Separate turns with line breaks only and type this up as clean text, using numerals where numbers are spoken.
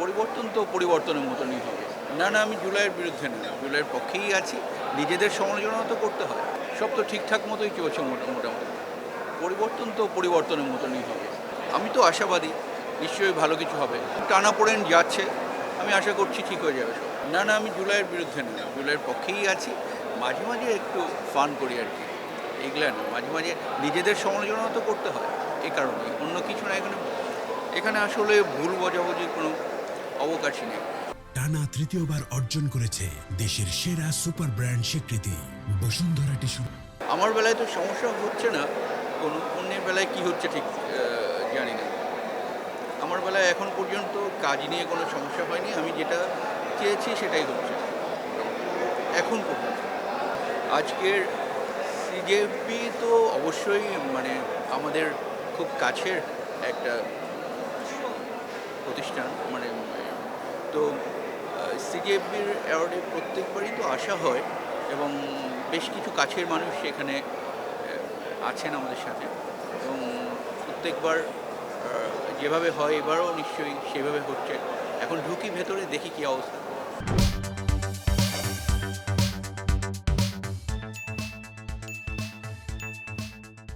পরিবর্তন তো পরিবর্তনের মতনই হবে। না, না, আমি জুলাইয়ের বিরুদ্ধে না, জুলাইয়ের পক্ষেই আছি। নিজেদের সমালোচনা তো করতে হয়। সব তো ঠিকঠাক মতোই চলছে মোটামুটি। পরিবর্তন তো পরিবর্তনের মতনই হবে। আমি তো আশাবাদী, নিশ্চয়ই ভালো কিছু হবে। টানাপোড়েন যাচ্ছে, আমি আশা করছি ঠিক হয়ে যাবে সব। না, না, আমি জুলাইয়ের বিরুদ্ধে না, জুলাইয়ের পক্ষেই আছি। মাঝে মাঝে একটু ফান করি আর কি, এগুলো না। মাঝে মাঝে নিজেদের সমালোচনা তো করতে হয়, এই কারণেই, অন্য কিছু না। এখানে আসলে ভুল বোঝাবুঝির কোনো অবকাশই নেই।
টানা তৃতীয়বার অর্জন করেছে দেশের সেরা সুপার ব্র্যান্ড স্বীকৃতি বসুন্ধরা টিস্যু।
আমার বেলায় তো সমস্যা হচ্ছে না, কোনো অন্যের বেলায় কি হচ্ছে ঠিক জানি না। আমার বেলায় এখন পর্যন্ত কাজ নিয়ে কোনো সমস্যা হয়নি। আমি যেটা চেয়েছি সেটাই হচ্ছে এখন পর্যন্ত। আজকের সিজেপি তো অবশ্যই মানে আমাদের খুব কাছের একটা প্রতিষ্ঠান, মানে তো সিজেপির অ্যাওয়ার্ডে প্রত্যেকবারই তো আসা হয় এবং বেশ কিছু কাছের মানুষ সেখানে আছেন আমাদের সাথে, এবং প্রত্যেকবার যেভাবে হয় এবারও নিশ্চয়ই সেভাবে হচ্ছে। এখন ঢুকি ভেতরে, দেখি কী অবস্থা।